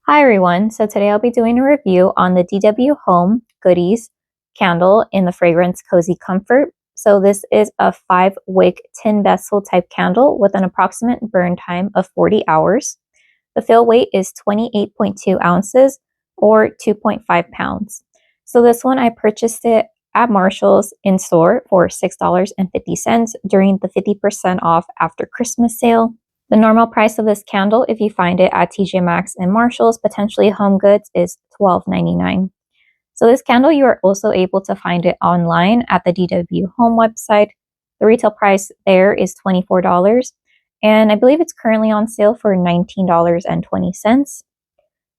Hi everyone, so today I'll be doing a review on the dwhome Goodies candle in the fragrance Cozy Comfort. So this is a 5-wick tin vessel type candle with an approximate burn time of 40 hours. The fill weight is 28.2 ounces or 2.5 pounds. So this one I purchased it at Marshall's in store for $6.50 during the 50% off after Christmas sale. The normal price of this candle, if you find it at TJ Maxx and Marshall's, potentially Home Goods, is $12.99. So this candle, you are also able to find it online at the dwhome website. The retail price there is $24, and I believe it's currently on sale for $19.20.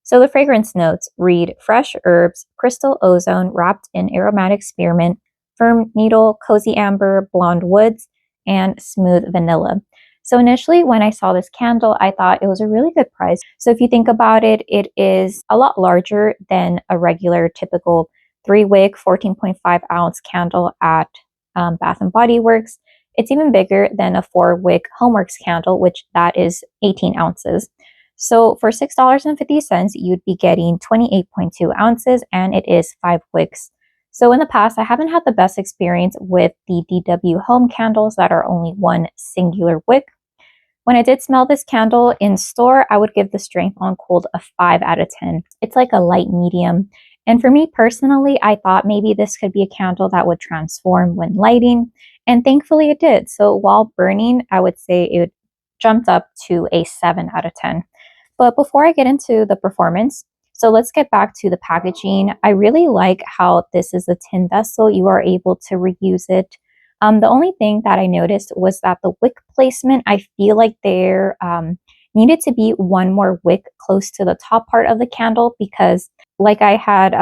So the fragrance notes read fresh herbs, crystal ozone wrapped in aromatic spearmint, firm needle, cozy amber, blonde woods, and smooth vanilla. So initially when I saw this candle, I thought it was a really good price. So if you think about it, it is a lot larger than a regular typical 3-wick 14.5 ounce candle at Bath and Body Works. It's even bigger than a 4-wick Homeworks candle, which that is 18 ounces. So for $6.50, you'd be getting 28.2 ounces, and it is 5 wicks. So in the past, I haven't had the best experience with the dwhome candles that are only one singular wick. When I did smell this candle in store, I would give the strength on cold a 5 out of 10. It's like a light medium. And for me personally, I thought maybe this could be a candle that would transform when lighting, and thankfully it did. So while burning, I would say it jumped up to a 7 out of 10. But before I get into the performance, so let's get back to the packaging. I really like how this is a tin vessel. You are able to reuse it. The only thing that I noticed was that the wick placement, I feel like there needed to be one more wick close to the top part of the candle because like I had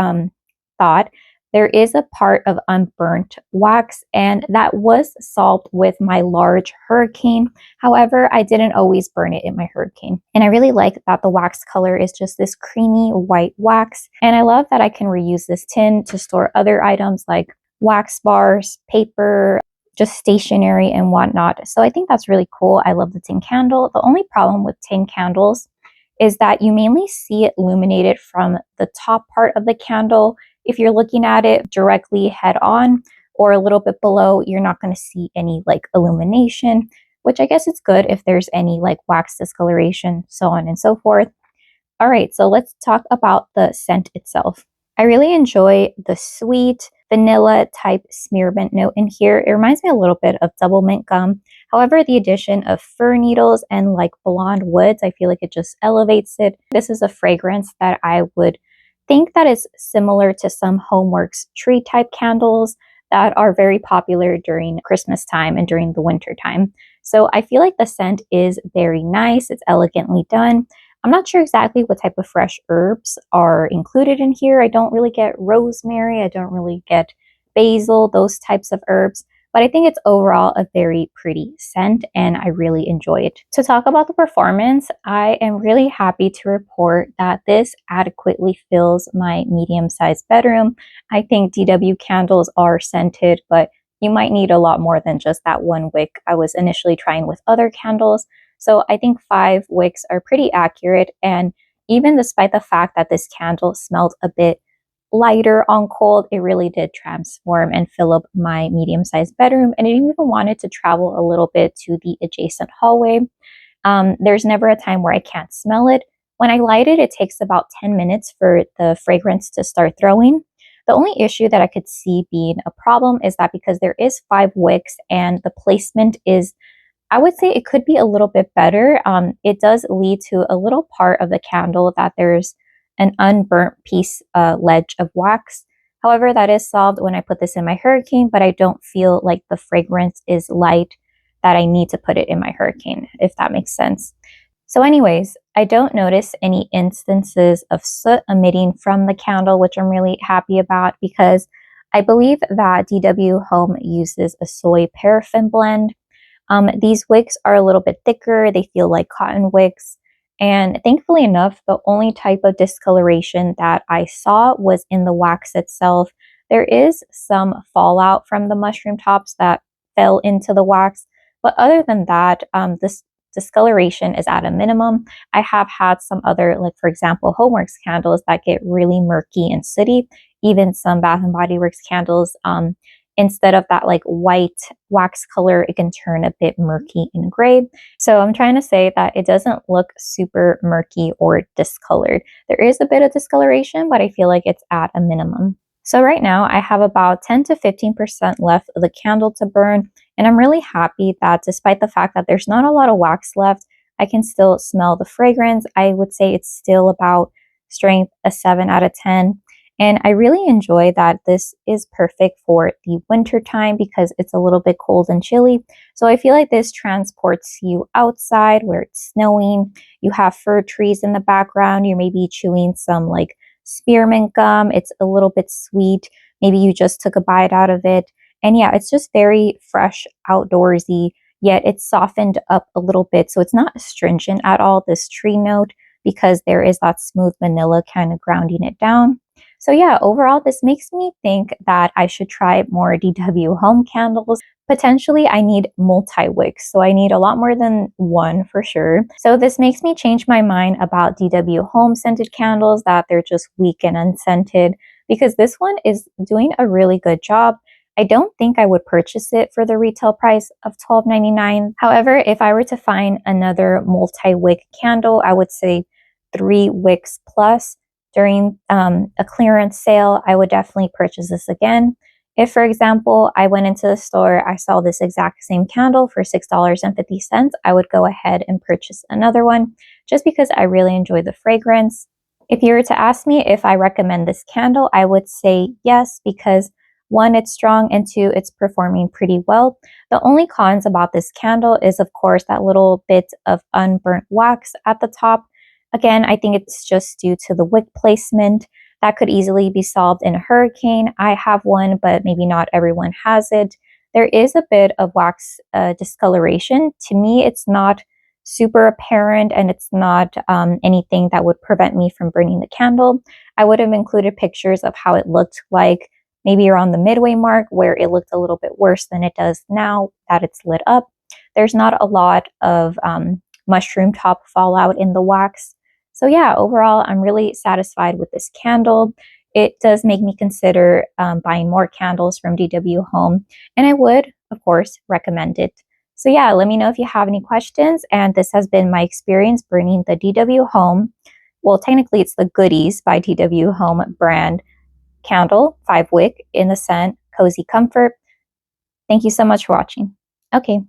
thought, there is a part of unburnt wax, and that was solved with my large hurricane. However, I didn't always burn it in my hurricane. And I really like that the wax color is just this creamy white wax. And I love that I can reuse this tin to store other items like wax bars, paper, just stationery and whatnot. So I think that's really cool. I love the tin candle. The only problem with tin candles is that you mainly see it illuminated from the top part of the candle. If you're looking at it directly head on or a little bit below, you're not going to see any like illumination, which I guess it's good if there's any like wax discoloration, so on and so forth. All right, so let's talk about the scent itself. I really enjoy the sweet vanilla type spearmint note in here. It reminds me a little bit of double mint gum. However, the addition of fir needles and like blonde woods, I feel like it just elevates it. This is a fragrance that I would think that is similar to some Homeworks tree type candles that are very popular during Christmas time and during the winter time. So I feel like the scent is very nice. It's elegantly done. I'm not sure exactly what type of fresh herbs are included in here. I don't really get rosemary. I don't really get basil, those types of herbs. But I think it's overall a very pretty scent and I really enjoy it. To talk about the performance, I am really happy to report that this adequately fills my medium-sized bedroom. I think DW candles are scented, but you might need a lot more than just that one wick. I was initially trying with other candles. So I think 5 wicks are pretty accurate. And even despite the fact that this candle smelled a bit lighter on cold, it really did transform and fill up my medium-sized bedroom. And it even wanted to travel a little bit to the adjacent hallway. There's never a time where I can't smell it. When I light it, it takes about 10 minutes for the fragrance to start throwing. The only issue that I could see being a problem is that because there is 5 wicks and the placement is, I would say it could be a little bit better. It does lead to a little part of the candle that there's an unburnt piece ledge of wax. However, that is solved when I put this in my hurricane, but I don't feel like the fragrance is light that I need to put it in my hurricane, if that makes sense. So anyways, I don't notice any instances of soot emitting from the candle, which I'm really happy about because I believe that dwhome uses a soy paraffin blend. These wicks are a little bit thicker. They feel like cotton wicks. And thankfully enough, the only type of discoloration that I saw was in the wax itself. There is some fallout from the mushroom tops that fell into the wax. But other than that, this discoloration is at a minimum. I have had some other, like for example, Homeworks candles that get really murky and sooty. Even some Bath and Body Works candles, instead of that like white wax color, it can turn a bit murky and gray. So I'm trying to say that it doesn't look super murky or discolored. There is a bit of discoloration, but I feel like it's at a minimum. So right now I have about 10 to 15% left of the candle to burn, and I'm really happy that despite the fact that there's not a lot of wax left, I can still smell the fragrance. I would say it's still about strength a 7 out of 10. And I really enjoy that this is perfect for the winter time because it's a little bit cold and chilly. So I feel like this transports you outside where it's snowing. You have fir trees in the background. You're maybe chewing some like spearmint gum. It's a little bit sweet. Maybe you just took a bite out of it. And yeah, it's just very fresh, outdoorsy, yet it's softened up a little bit. So it's not astringent at all, this tree note, because there is that smooth vanilla kind of grounding it down. So yeah, overall, this makes me think that I should try more DW Home candles. Potentially, I need multi-wicks, so I need a lot more than one for sure. So this makes me change my mind about DW Home scented candles, that they're just weak and unscented, because this one is doing a really good job. I don't think I would purchase it for the retail price of $12.99. However, if I were to find another multi-wick candle, I would say 3 wicks plus during a clearance sale, I would definitely purchase this again. If, for example, I went into the store, I saw this exact same candle for $6.50, I would go ahead and purchase another one just because I really enjoy the fragrance. If you were to ask me if I recommend this candle, I would say yes, because one, it's strong, and two, it's performing pretty well. The only cons about this candle is, of course, that little bit of unburnt wax at the top. Again, I think it's just due to the wick placement. That could easily be solved in a hurricane. I have one, but maybe not everyone has it. There is a bit of wax discoloration. To me, it's not super apparent, and it's not anything that would prevent me from burning the candle. I would have included pictures of how it looked like maybe around the midway mark, where it looked a little bit worse than it does now that it's lit up. There's not a lot of mushroom top fallout in the wax. So yeah, overall, I'm really satisfied with this candle. It does make me consider buying more candles from DW Home, and I would, of course, recommend it. So yeah, let me know if you have any questions, and this has been my experience burning the DW Home, well, technically it's the Goodies by DW Home brand candle, 5 wick in the scent Cozy Comfort. Thank you so much for watching. Okay,